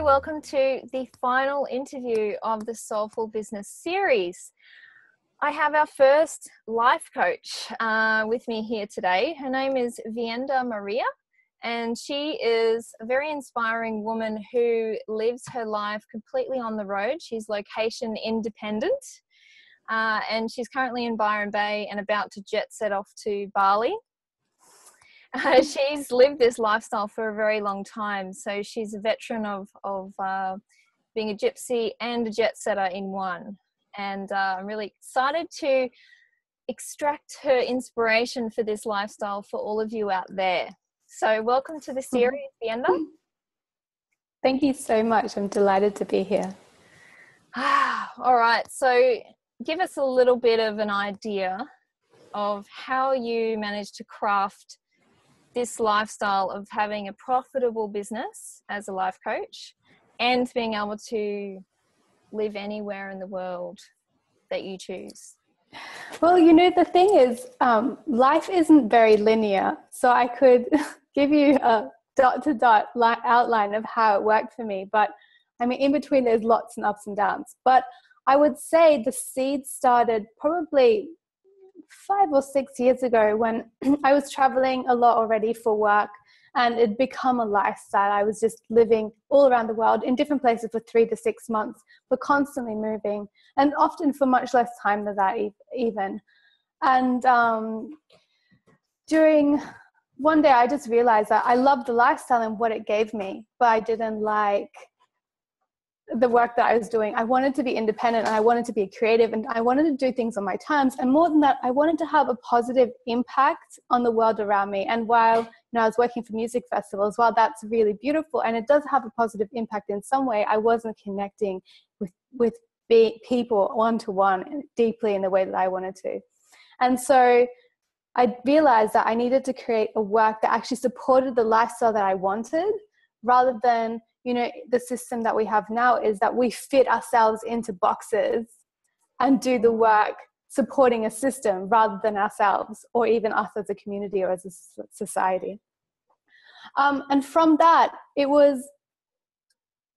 welcome to the final interview of the Soulful Business series. I have our first life coach with me here today. Her name is Vienda Maria, and she is a very inspiring woman who lives her life completely on the road. She's location independent, and she's currently in Byron Bay and about to jet set off to Bali. She's lived this lifestyle for a very long time, so she's a veteran of being a gypsy and a jet setter in one. And I'm really excited to extract her inspiration for this lifestyle for all of you out there. So welcome to the series, Vienda. Thank you so much. I'm delighted to be here. All right, so give us a little bit of an idea of how you managed to craft this lifestyle of having a profitable business as a life coach and being able to live anywhere in the world that you choose. Well, you know, the thing is, life isn't very linear. So I could give you a dot-to-dot outline of how it worked for me. But I mean, in between, there's lots and ups and downs. But I would say the seed started probably 5 or 6 years ago when I was traveling a lot already for work, and it'd become a lifestyle. I was just living all around the world in different places for 3 to 6 months, but constantly moving, and often for much less time than that even. And during one day, I just realized that I loved the lifestyle and what it gave me, but I didn't like the work that I was doing. I wanted to be independent, and I wanted to be creative, and I wanted to do things on my terms. And more than that, I wanted to have a positive impact on the world around me. And while I was working for music festivals, while that's really beautiful and it does have a positive impact in some way, I wasn't connecting with people one-to-one deeply in the way that I wanted to. And so I realized that I needed to create a work that actually supported the lifestyle that I wanted, rather than, you know, the system that we have now is that we fit ourselves into boxes and do the work supporting a system rather than ourselves, or even us as a community or as a society. And from that, it was,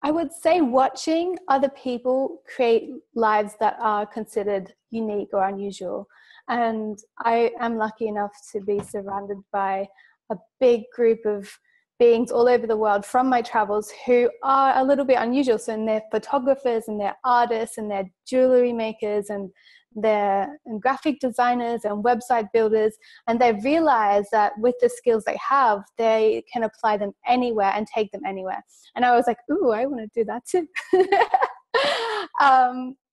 I would say, watching other people create lives that are considered unique or unusual. And I am lucky enough to be surrounded by a big group of beings all over the world from my travels who are a little bit unusual. So they're photographers, and they're artists, and they're jewelry makers, and they're graphic designers and website builders. And they've realized that with the skills they have, they can apply them anywhere and take them anywhere. And I was like, ooh, I want to do that too.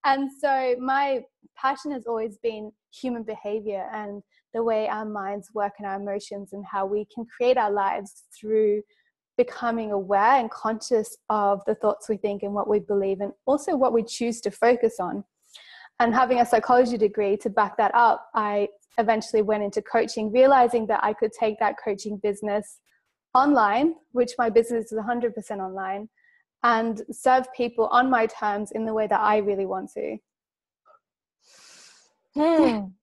And so my passion has always been human behavior and the way our minds work and our emotions, and how we can create our lives through becoming aware and conscious of the thoughts we think and what we believe, and also what we choose to focus on. And having a psychology degree to back that up, I eventually went into coaching, realizing that I could take that coaching business online, which my business is 100% online, and serve people on my terms in the way that I really want to.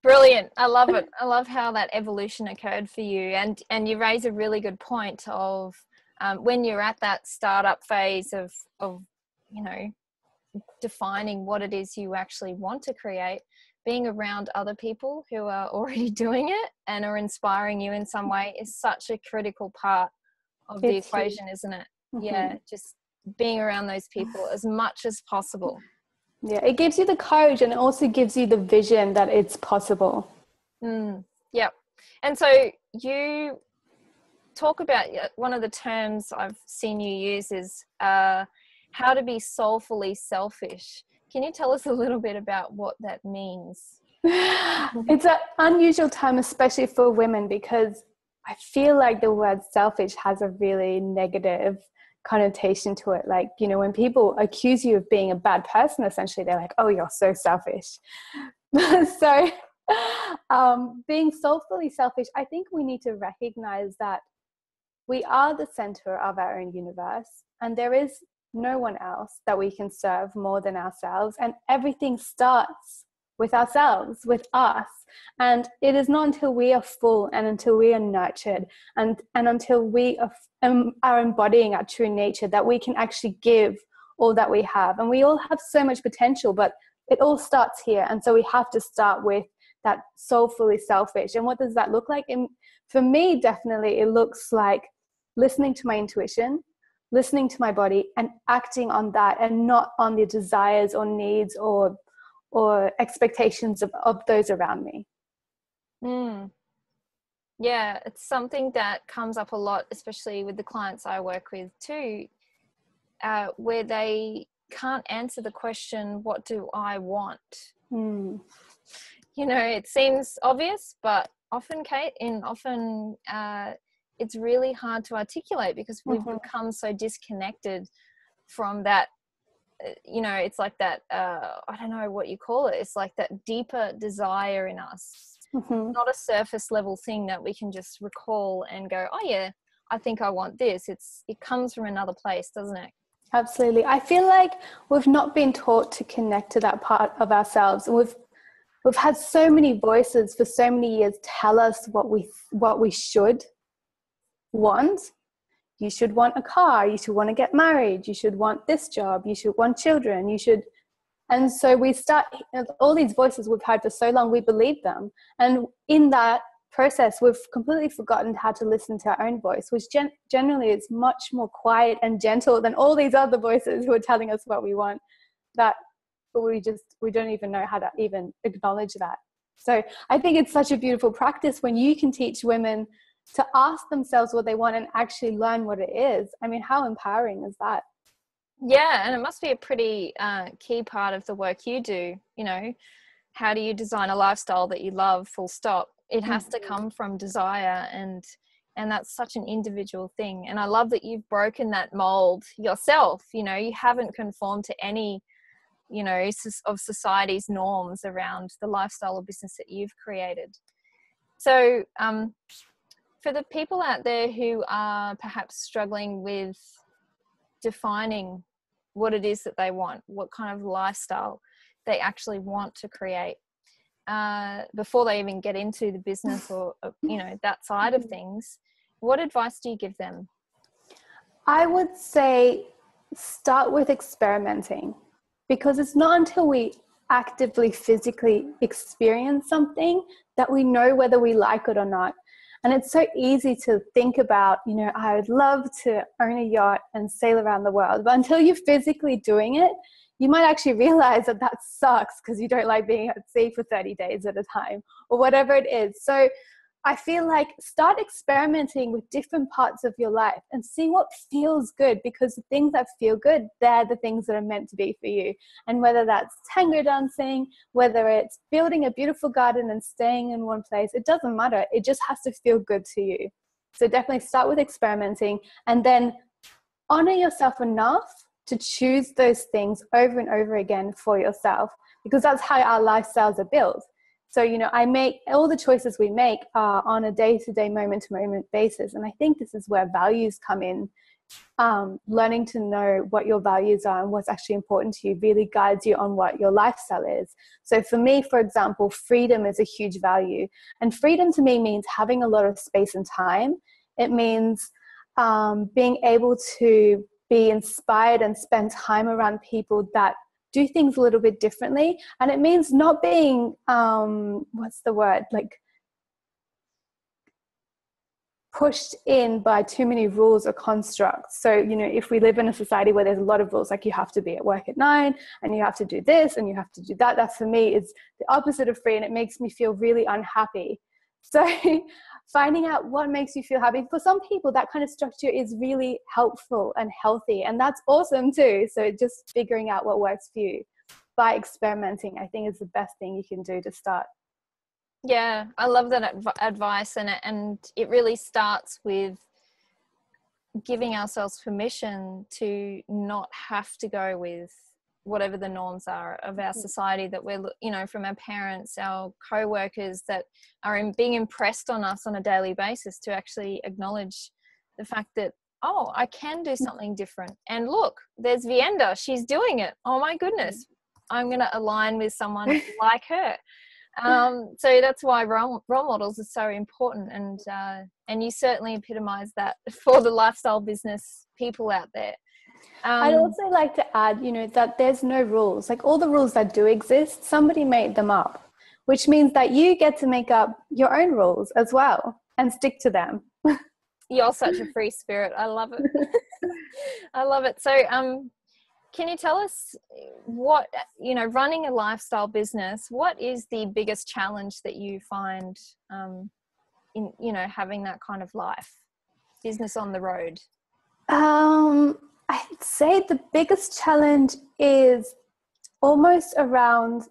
Brilliant. I love it. I love how that evolution occurred for you. And you raise a really good point of when you're at that startup phase of, you know, defining what it is you actually want to create, being around other people who are already doing it and are inspiring you in some way is such a critical part of the equation, isn't it? Mm-hmm. Yeah, just being around those people as much as possible. Yeah, it gives you the courage, and it also gives you the vision that it's possible. Yeah. And so you talk about, one of the terms I've seen you use is how to be soulfully selfish. Can you tell us a little bit about what that means? It's an unusual term, especially for women, because I feel like the word selfish has a really negative connotation to it. Like, you know, when people accuse you of being a bad person, essentially they're like, oh, you're so selfish. So being soulfully selfish, I think we need to recognize that we are the center of our own universe, and there is no one else that we can serve more than ourselves, and everything starts with ourselves, with us. And it is not until we are full and until we are nurtured and until we are embodying our true nature that we can actually give all that we have. And we all have so much potential, but it all starts here. And so we have to start with that soulfully selfish. And what does that look like? And for me, definitely, it looks like listening to my intuition, listening to my body, and acting on that, and not on the desires or needs or expectations of those around me. Yeah, it's something that comes up a lot, especially with the clients I work with too, where they can't answer the question, what do I want? You know, it seems obvious, but often, Kate, it's really hard to articulate because we've become so disconnected from that. You know, it's like that, I don't know what you call it. It's like that deeper desire in us, not a surface level thing that we can just recall and go, oh yeah, I think I want this. It comes from another place, doesn't it? Absolutely. I feel like we've not been taught to connect to that part of ourselves. We've had so many voices for so many years tell us what we should want. You should want a car, you should want to get married, you should want this job, you should want children, and so we start, all these voices we've had for so long, we believe them. And in that process, we've completely forgotten how to listen to our own voice, which generally is much more quiet and gentle than all these other voices who are telling us what we want, that we don't even know how to even acknowledge that. So I think it's such a beautiful practice when you can teach women to ask themselves what they want and actually learn what it is. I mean, how empowering is that? Yeah, and it must be a pretty key part of the work you do. You know, how do you design a lifestyle that you love, full stop? It has to come from desire, and that's such an individual thing. And I love that you've broken that mold yourself. You know, you haven't conformed to any, you know, of society's norms around the lifestyle or business that you've created. So for the people out there who are perhaps struggling with defining what it is that they want, what kind of lifestyle they actually want to create, before they even get into the business or, you know, that side of things, what advice do you give them? I would say start with experimenting, because it's not until we actively, physically experience something that we know whether we like it or not. And it's so easy to think about, you know, I would love to own a yacht and sail around the world. But until you're physically doing it, you might actually realize that sucks because you don't like being at sea for 30 days at a time or whatever it is. So I feel like start experimenting with different parts of your life and see what feels good, because the things that feel good, they're the things that are meant to be for you. And whether that's tango dancing, whether it's building a beautiful garden and staying in one place, it doesn't matter. It just has to feel good to you. So definitely start with experimenting, and then honor yourself enough to choose those things over and over again for yourself, because that's how our lifestyles are built. So, you know, I make all the choices we make are on a day-to-day, moment-to-moment basis. And I think this is where values come in. Learning to know what your values are and what's actually important to you really guides you on what your lifestyle is. So for me, for example, freedom is a huge value. And freedom to me means having a lot of space and time. It means being able to be inspired and spend time around people that do things a little bit differently. And it means not being, pushed in by too many rules or constructs. So, you know, if we live in a society where there's a lot of rules, like you have to be at work at 9 and you have to do this and you have to do that, that for me is the opposite of free, and it makes me feel really unhappy. So finding out what makes you feel happy. For some people, that kind of structure is really helpful and healthy, and that's awesome too. So just figuring out what works for you by experimenting, I think, is the best thing you can do to start. Yeah, I love that advice, and it really starts with giving ourselves permission to not have to go with whatever the norms are of our society, that we're, you know, from our parents, our co-workers that are being impressed on us on a daily basis, to actually acknowledge the fact that, oh, I can do something different. And look, there's Vienda, she's doing it. Oh my goodness, I'm going to align with someone like her. So that's why role models are so important, and you certainly epitomize that for the lifestyle business people out there. I'd also like to add, that there's no rules. Like, all the rules that do exist, somebody made them up, which means that you get to make up your own rules as well and stick to them. You're such a free spirit. I love it. I love it. So, can you tell us what, running a lifestyle business, what is the biggest challenge that you find in, having that kind of life, business on the road? I'd say the biggest challenge is almost around,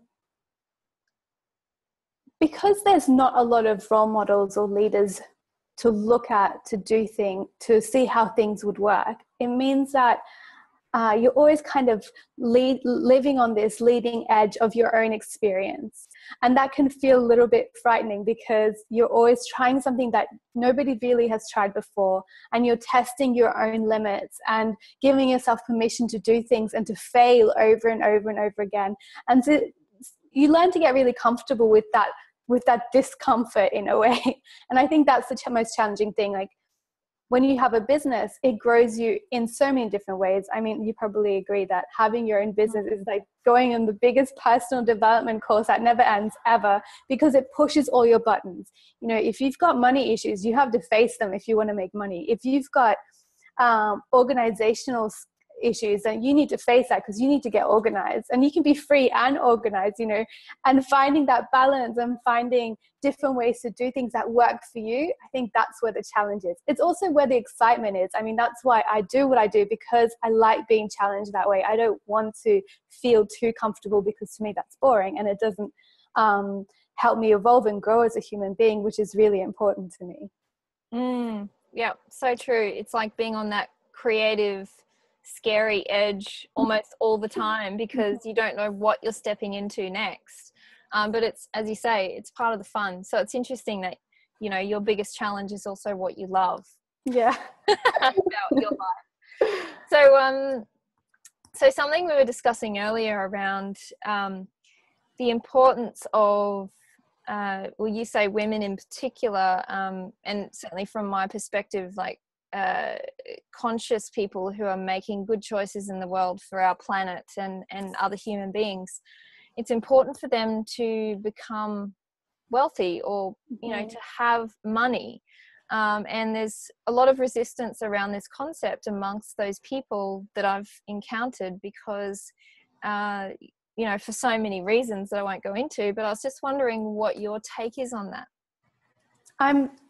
because there's not a lot of role models or leaders to look at, to do things, to see how things would work. It means that you're always kind of living on this leading edge of your own experience. And that can feel a little bit frightening, because you're always trying something that nobody really has tried before, and you're testing your own limits and giving yourself permission to do things and to fail over and over and over again. And so you learn to get really comfortable with that discomfort in a way. And I think that's the most challenging thing. Like, when you have a business, it grows you in so many different ways. I mean, you probably agree that having your own business is like going on the biggest personal development course that never ends ever, because it pushes all your buttons. If you've got money issues, you have to face them if you want to make money. If you've got organizational issues, then you need to face that, because you need to get organized. And you can be free and organized, and finding that balance and finding different ways to do things that work for you. I think that's where the challenge is. It's also where the excitement is. I mean, that's why I do what I do, because I like being challenged that way. I don't want to feel too comfortable, because to me that's boring, and it doesn't help me evolve and grow as a human being, which is really important to me. Yeah, so true. It's like being on that creative, scary edge almost all the time, because you don't know what you're stepping into next. But it's, as you say, it's part of the fun. So it's interesting that, your biggest challenge is also what you love. Yeah. About your life. So something we were discussing earlier around the importance of, you say women in particular, and certainly from my perspective, like, conscious people who are making good choices in the world for our planet and other human beings. It's important for them to become wealthy, or to have money, and there's a lot of resistance around this concept amongst those people that I've encountered, because for so many reasons that I won't go into. But I was just wondering what your take is on that.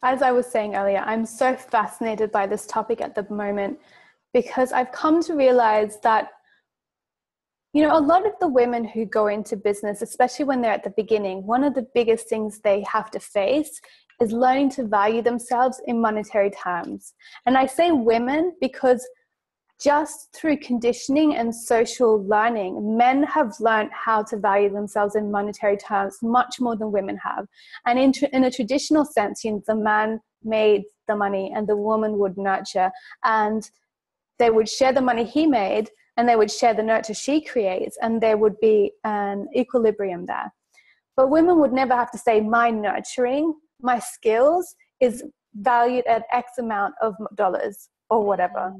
As I was saying earlier, I'm so fascinated by this topic at the moment, because I've come to realize that, a lot of the women who go into business, especially when they're at the beginning, one of the biggest things they have to face is learning to value themselves in monetary terms. And I say women because just through conditioning and social learning, men have learned how to value themselves in monetary terms much more than women have. And in a traditional sense, the man made the money and the woman would nurture, and they would share the money he made, and they would share the nurture she creates, and there would be an equilibrium there. But women would never have to say, my nurturing, my skills is valued at X amount of dollars or whatever.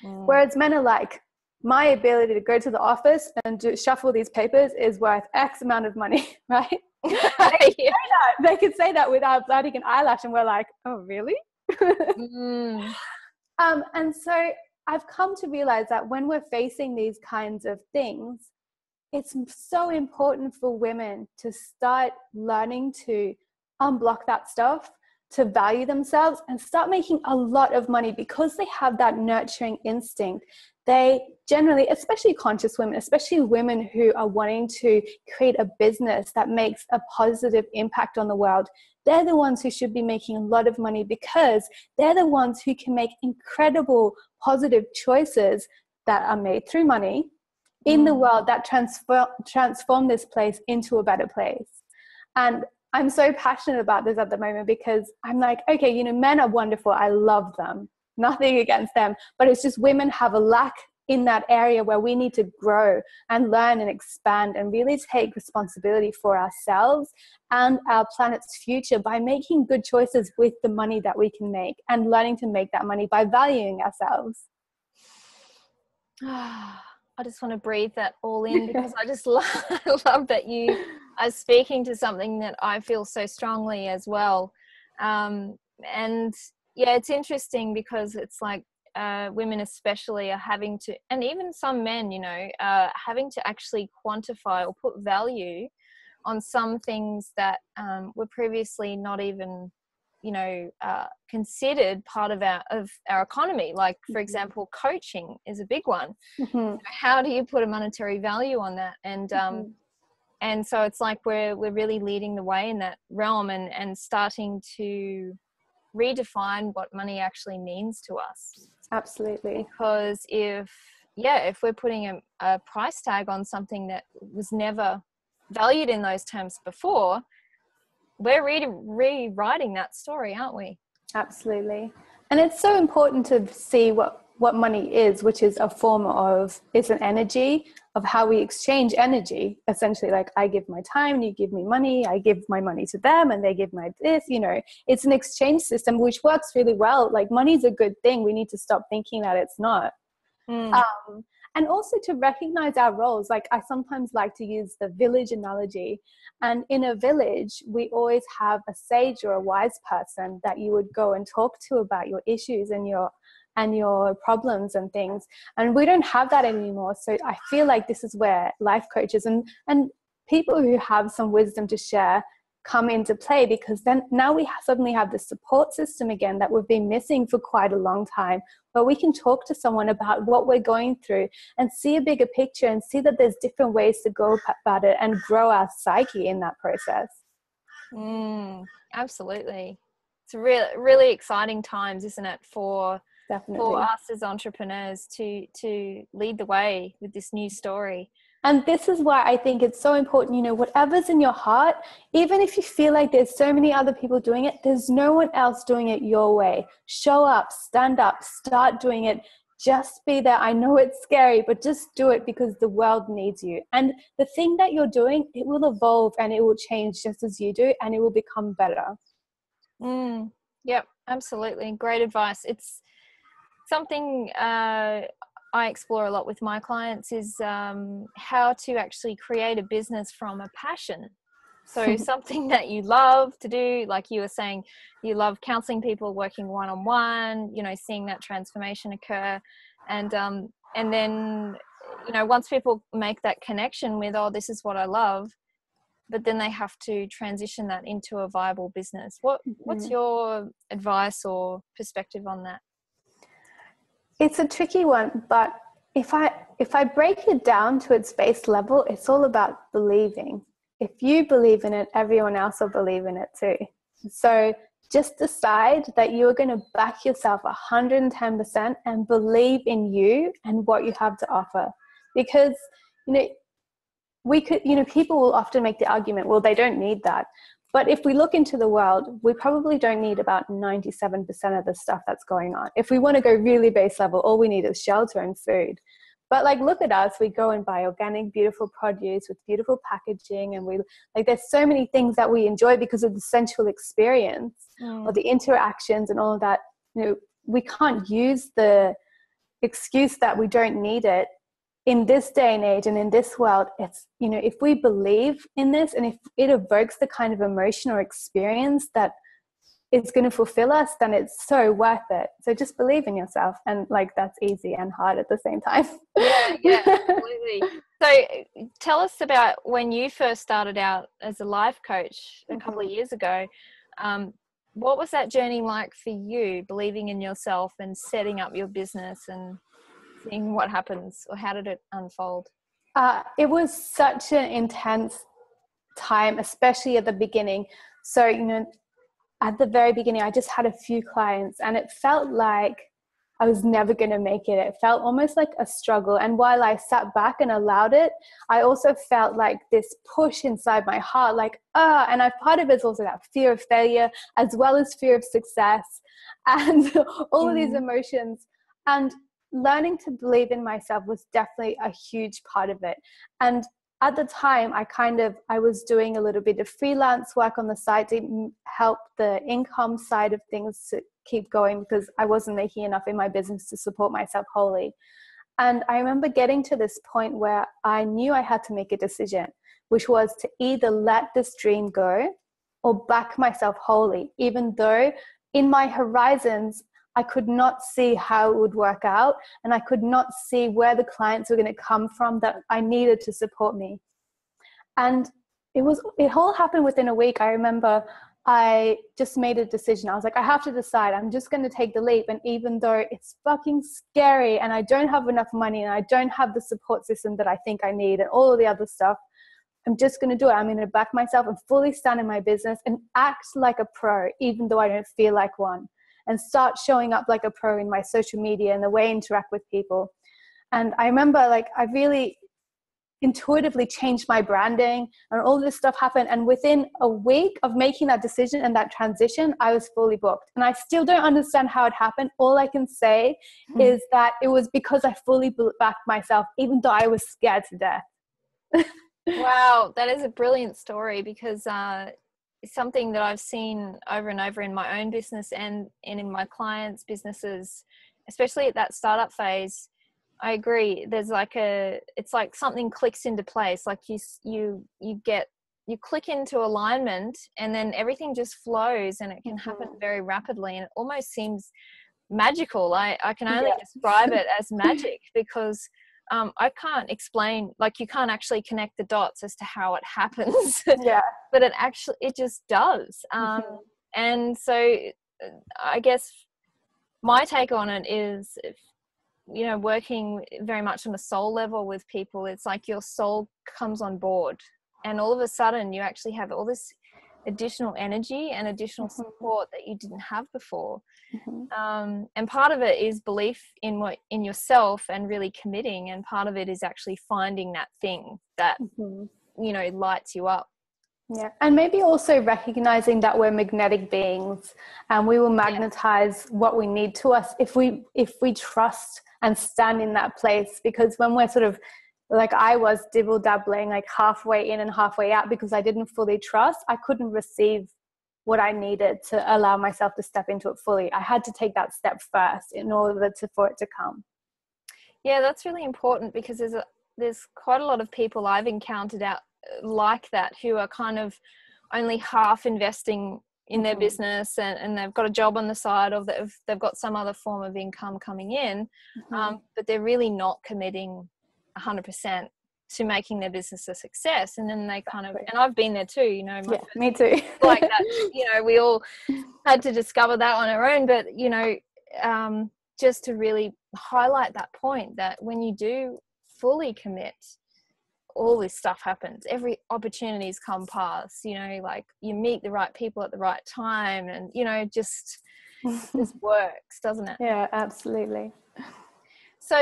Whereas men are like, my ability to go to the office and shuffle these papers is worth X amount of money, right? They could say that without batting an eyelash, and we're like, oh, really? And so I've come to realize that when we're facing these kinds of things, it's so important for women to start learning to unblock that stuff, to value themselves, and start making a lot of money, because they have that nurturing instinct. They generally, especially conscious women, especially women who are wanting to create a business that makes a positive impact on the world, they're the ones who should be making a lot of money, because they're the ones who can make incredible positive choices that are made through money in the world that transform this place into a better place. And I'm so passionate about this at the moment, because I'm like, okay, men are wonderful. I love them. Nothing against them. But it's just women have a lack in that area where we need to grow and learn and expand and really take responsibility for ourselves and our planet's future by making good choices with the money that we can make and learning to make that money by valuing ourselves. I just want to breathe that all in, because I just love that you are speaking to something that I feel so strongly as well. And yeah, it's interesting because it's like women especially are having to, and even some men, you know, having to actually quantify or put value on some things that were previously not even, you know, considered part of our economy. Like, for example, coaching is a big one. How do you put a monetary value on that? And so it's like we're really leading the way in that realm and starting to redefine what money actually means to us. Absolutely. Because if we're putting a price tag on something that was never valued in those terms before, we're rewriting that story, aren't we? Absolutely. And it's so important to see what money is, which is a form of, it's an energy of how we exchange energy. Essentially, like, I give my time, you give me money, I give my money to them and they give my this, you know, it's an exchange system which works really well. Like, money's a good thing. We need to stop thinking that it's not. And also to recognize our roles. Like, I sometimes like to use the village analogy. And in a village, we always have a sage or a wise person that you would go and talk to about your issues and your problems and things. And we don't have that anymore. So I feel like this is where life coaches and people who have some wisdom to share come into play, because then now we suddenly have this support system again that we've been missing for quite a long time, where we can talk to someone about what we're going through and see a bigger picture and see that there's different ways to go about it and grow our psyche in that process. Absolutely. It's really, really exciting times, isn't it, for us as entrepreneurs to lead the way with this new story. And this is why I think it's so important, you know, whatever's in your heart, even if you feel like there's so many other people doing it, there's no one else doing it your way. Show up, stand up, start doing it. Just be there. I know it's scary, but just do it, because the world needs you. And the thing that you're doing, it will evolve and it will change just as you do, and it will become better. Yep, absolutely. Great advice. It's something I explore a lot with my clients, is how to actually create a business from a passion. So something that you love to do, like you were saying, you love counseling people, working one-on-one, you know, seeing that transformation occur. And then, you know, once people make that connection with, oh, this is what I love, but then they have to transition that into a viable business. What's your advice or perspective on that? It's a tricky one, but if I break it down to its base level, it's all about believing. If you believe in it, everyone else will believe in it too. So just decide that you're going to back yourself 110% and believe in you and what you have to offer. Because, you know, people will often make the argument, well, they don't need that. But if we look into the world, we probably don't need about 97% of the stuff that's going on. If we want to go really base level, all we need is shelter and food. But like, look at us, we go and buy organic, beautiful produce with beautiful packaging. And there's so many things that we enjoy because of the sensual experience or the interactions and all of that. You know, we can't use the excuse that we don't need it. In this day and age and in this world, it's, you know, if we believe in this and if it evokes the kind of emotion or experience that is going to fulfill us, then it's so worth it. So just believe in yourself. And like, that's easy and hard at the same time. Yeah, absolutely. So tell us about when you first started out as a life coach a couple of years ago. What was that journey like for you, believing in yourself and setting up your business and seeing what happens, or how did it unfold? It was such an intense time, especially at the beginning. So, you know, at the very beginning, I just had a few clients and it felt like I was never going to make it. It felt almost like a struggle. And while I sat back and allowed it, I also felt like this push inside my heart, like, and part of it is also that fear of failure, as well as fear of success and all of these emotions. And learning to believe in myself was definitely a huge part of it. And at the time, I was doing a little bit of freelance work on the side to help the income side of things to keep going, because I wasn't making enough in my business to support myself wholly. And I remember getting to this point where I knew I had to make a decision, which was to either let this dream go or back myself wholly, even though in my horizons, I could not see how it would work out, and I could not see where the clients were going to come from that I needed to support me. And it all happened within a week. I remember I just made a decision. I was like, I have to decide. I'm just going to take the leap. And even though it's fucking scary and I don't have enough money and I don't have the support system that I think I need and all of the other stuff, I'm just going to do it. I'm going to back myself and fully stand in my business and act like a pro, even though I don't feel like one, and start showing up like a pro in my social media and the way I interact with people. And I remember I really intuitively changed my branding and all this stuff happened. And within a week of making that decision and that transition, I was fully booked. And I still don't understand how it happened. All I can say is that it was because I fully backed myself, even though I was scared to death. Wow, that is a brilliant story, because it's something that I've seen over and over in my own business and in my clients' businesses, especially at that startup phase. I agree. There's it's like something clicks into place. Like you click into alignment, and then everything just flows, and it can happen very rapidly, and it almost seems magical. I can only describe it as magic, because I can't explain, you can't actually connect the dots as to how it happens. But it just does. And so I guess my take on it is, working very much on a soul level with people, it's like your soul comes on board, and all of a sudden you actually have all this additional energy and additional support that you didn't have before. And part of it is belief in yourself and really committing, and part of it is actually finding that thing that lights you up. And maybe also recognizing that we're magnetic beings, and we will magnetize what we need to us if we trust and stand in that place. Because when we're sort of like I was dibble dabbling, halfway in and halfway out, because I didn't fully trust, I couldn't receive what I needed to allow myself to step into it fully. I had to take that step first in order for it to come. Yeah, that's really important, because there's quite a lot of people I've encountered out like that, who are kind of only half investing in their business, and they've got a job on the side, or they've got some other form of income coming in, but they're really not committing 100% to making their business a success. And then they kind of, and I've been there too, me too. Like that, we all had to discover that on our own. But, just to really highlight that point, that when you do fully commit, all this stuff happens. Every opportunities come past, you meet the right people at the right time, and, just works, doesn't it? Yeah, absolutely. So,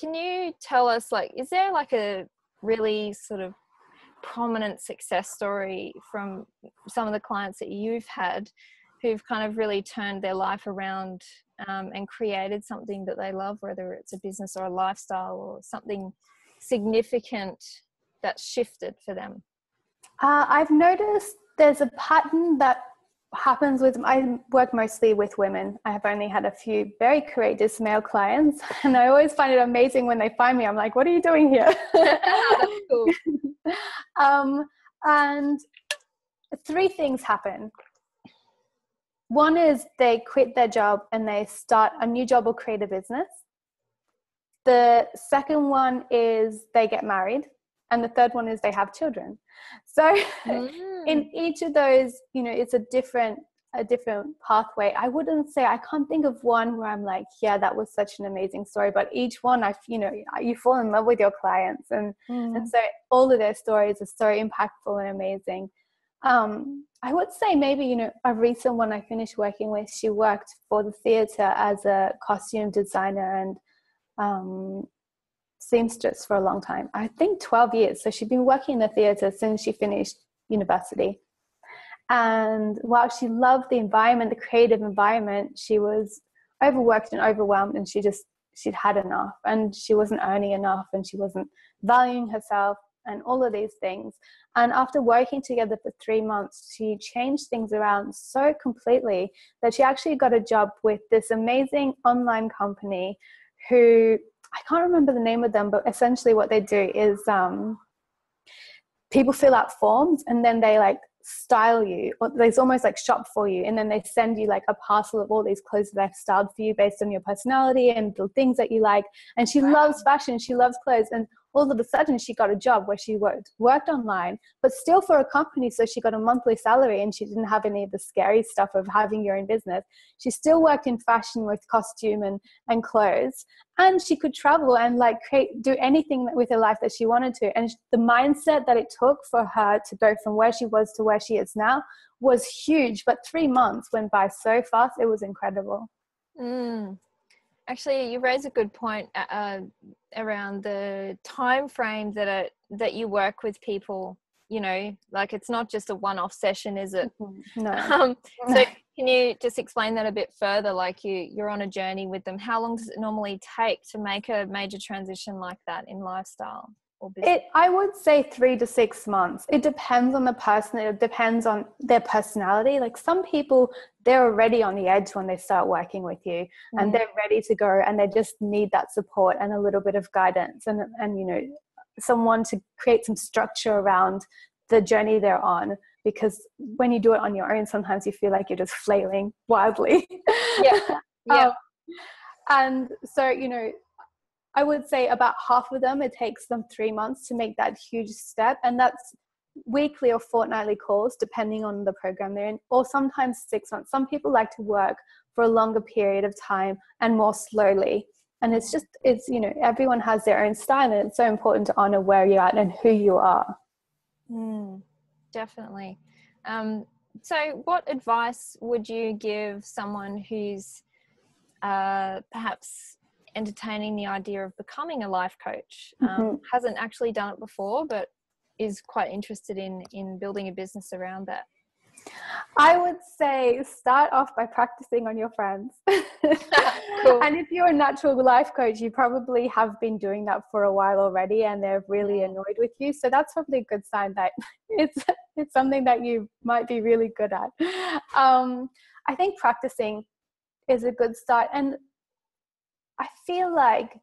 can you tell us, is there a really sort of prominent success story from some of the clients that you've had who've kind of really turned their life around and created something that they love, whether it's a business or a lifestyle or something significant that shifted for them? I've noticed there's a pattern that happens with, I work mostly with women. I have only had a few very courageous male clients, and I always find it amazing when they find me. I'm like, what are you doing here? That's cool. And three things happen. One is they quit their job and they start a new job or create a business. The second one is they get married. And the third one is they have children. So in each of those, it's a different pathway. I wouldn't say, I can't think of one where I'm like, yeah, that was such an amazing story. But each one, you fall in love with your clients. And so all of their stories are so impactful and amazing. I would say maybe, a recent one I finished working with, she worked for the theatre as a costume designer and seamstress for a long time. I think 12 years. So she'd been working in the theatre since she finished university. And while she loved the environment, the creative environment, she was overworked and overwhelmed, and she'd had enough, and she wasn't earning enough, and she wasn't valuing herself, and all of these things. And after working together for 3 months, she changed things around so completely that she actually got a job with this amazing online company who, I can't remember the name of them, but essentially what they do is people fill out forms, and then they like style you, or there's almost like shop for you, and then they send you like a parcel of all these clothes that they've styled for you based on your personality and the things that you like. And she loves fashion, she loves clothes, and all of a sudden she got a job where she worked online, but still for a company. So she got a monthly salary, and she didn't have any of the scary stuff of having your own business. She still worked in fashion with costume and clothes, and she could travel and like do anything with her life that she wanted to. And the mindset that it took for her to go from where she was to where she is now was huge. But 3 months went by so fast, it was incredible. Actually, you raise a good point around the time frame that you work with people. You know, like it's not just a one-off session, is it? No. So can you just explain that a bit further? Like you're on a journey with them. How long does it normally take to make a major transition like that in lifestyle or business? I would say 3 to 6 months. It depends on the person. It depends on their personality. Like some people, they're already on the edge when they start working with you, and they're ready to go, and they just need that support and a little bit of guidance and you know, someone to create some structure around the journey they're on. Because when you do it on your own, sometimes you feel like you're just flailing wildly. Yeah. And so, you know, I would say about half of them, it takes them 3 months to make that huge step. And that's weekly or fortnightly calls, depending on the program they're in, or sometimes 6 months. Some people like to work for a longer period of time and more slowly. And it's, you know, everyone has their own style, and it's so important to honor where you're at and who you are. Definitely. So what advice would you give someone who's perhaps entertaining the idea of becoming a life coach, hasn't actually done it before, but is quite interested in building a business around that? I would say start off by practicing on your friends. Cool. And if you're a natural life coach, you probably have been doing that for a while already, and they're really annoyed with you. So that's probably a good sign that it's something that you might be really good at. I think practicing is a good start. And I feel like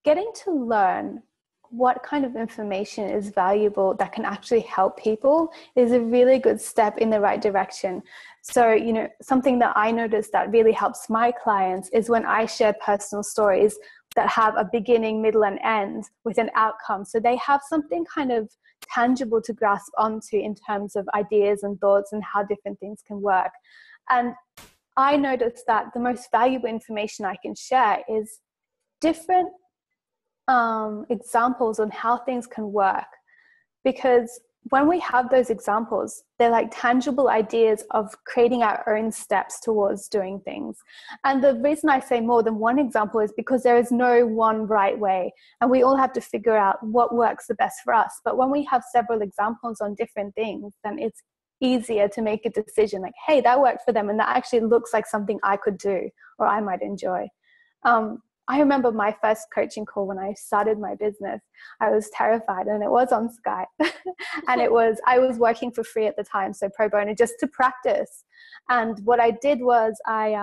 getting to learn what kind of information is valuable that can actually help people is a really good step in the right direction. So, you know, something that I noticed that really helps my clients is when I share personal stories that have a beginning, middle, and end with an outcome. So they have something kind of tangible to grasp onto in terms of ideas and thoughts and how different things can work. And I noticed that the most valuable information I can share is different examples on how things can work, because when we have those examples, they're like tangible ideas of creating our own steps towards doing things. And the reason I say more than one example is because there is no one right way, and we all have to figure out what works the best for us. But when we have several examples on different things, then it's easier to make a decision like, hey, that worked for them, and that actually looks like something I could do or I might enjoy. I remember my first coaching call when I started my business. I was terrified, and it was on Skype. And I was working for free at the time, so pro bono, just to practice. And what I did was I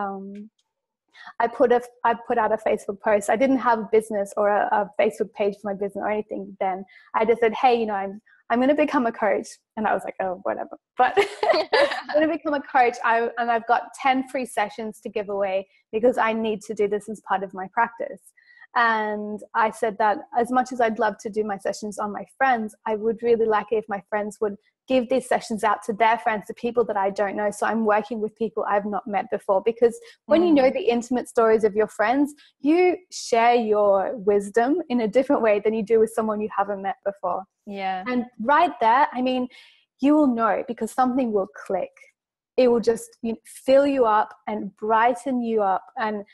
put out a Facebook post. I didn't have a business or a Facebook page for my business or anything then. I just said, hey, you know, I'm going to become a coach. And I was like, oh, whatever. But I'm going to become a coach. And I've got 10 free sessions to give away because I need to do this as part of my practice. And I said that as much as I'd love to do my sessions on my friends, I would really like it if my friends would give these sessions out to their friends, to people that I don't know. So I'm working with people I've not met before, because when you know the intimate stories of your friends, you share your wisdom in a different way than you do with someone you haven't met before. Yeah. And right there, I mean, you will know, because something will click. It will just fill you up and brighten you up and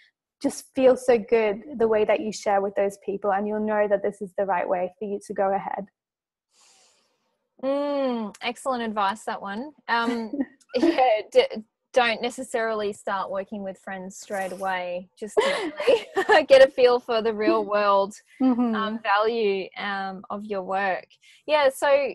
just feel so good the way that you share with those people, and you'll know that this is the right way for you to go ahead. Excellent advice, that one. don't necessarily start working with friends straight away, just to really get a feel for the real world value of your work. Yeah, so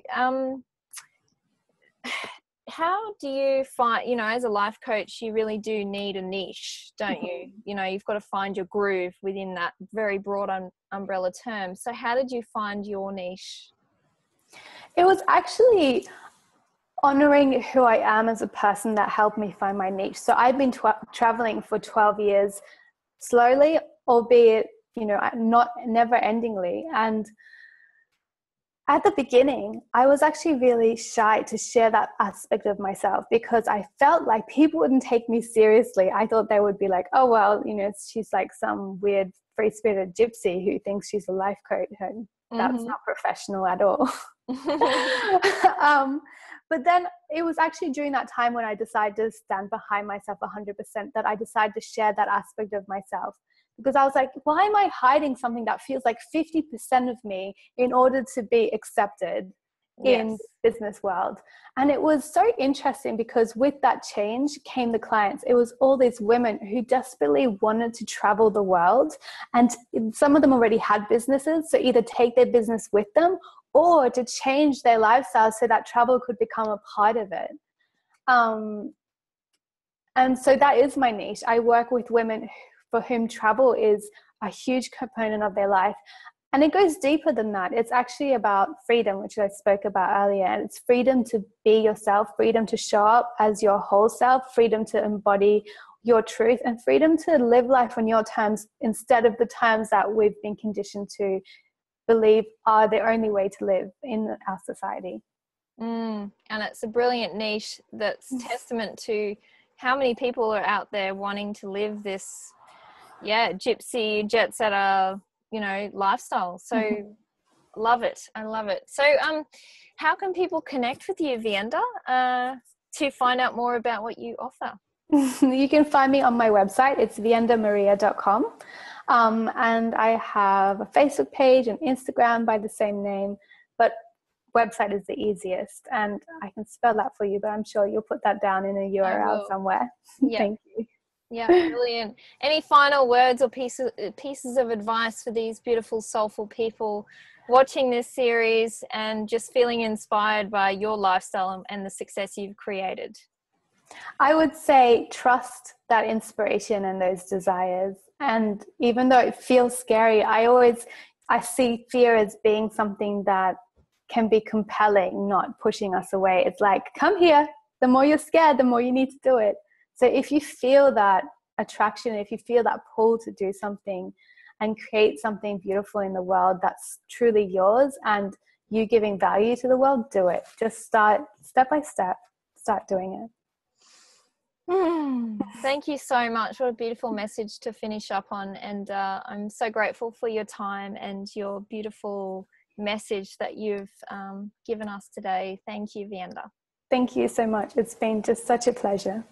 how do you find, you know, as a life coach, you really do need a niche, don't you? You know, you've got to find your groove within that very broad umbrella term. So how did you find your niche? It was actually honoring who I am as a person that helped me find my niche. So I've been traveling for 12 years, slowly, albeit, you know, never endingly. And at the beginning, I was actually really shy to share that aspect of myself because I felt like people wouldn't take me seriously. I thought they would be like, oh, well, you know, she's like some weird free-spirited gypsy who thinks she's a life coach. And that's not professional at all. But then it was actually during that time when I decided to stand behind myself 100% that I decided to share that aspect of myself. Because I was like, why am I hiding something that feels like 50% of me in order to be accepted in the business world? And it was so interesting because with that change came the clients. It was all these women who desperately wanted to travel the world. And some of them already had businesses. So either take their business with them or to change their lifestyle so that travel could become a part of it. And so that is my niche. I work with women for whom travel is a huge component of their life. And it goes deeper than that. It's actually about freedom, which I spoke about earlier. And it's freedom to be yourself, freedom to show up as your whole self, freedom to embody your truth, and freedom to live life on your terms instead of the terms that we've been conditioned to believe are the only way to live in our society. And it's a brilliant niche that's testament to how many people are out there wanting to live this gypsy, jet setter, you know, lifestyle. So love it. I love it. So how can people connect with you, Vienda, to find out more about what you offer? You can find me on my website. It's viendamaria.com. And I have a Facebook page and Instagram by the same name, but website is the easiest. And I can spell that for you, but I'm sure you'll put that down in a URL somewhere. Thank you. Yeah, brilliant. Any final words or pieces of advice for these beautiful, soulful people watching this series and just feeling inspired by your lifestyle and the success you've created? I would say trust that inspiration and those desires. And even though it feels scary, I see fear as being something that can be compelling, not pushing us away. It's like, come here. The more you're scared, the more you need to do it. So if you feel that attraction, if you feel that pull to do something and create something beautiful in the world that's truly yours and you giving value to the world, do it. Just start step by step, start doing it. Thank you so much. What a beautiful message to finish up on. And I'm so grateful for your time and your beautiful message that you've given us today. Thank you, Vienda. Thank you so much. It's been just such a pleasure.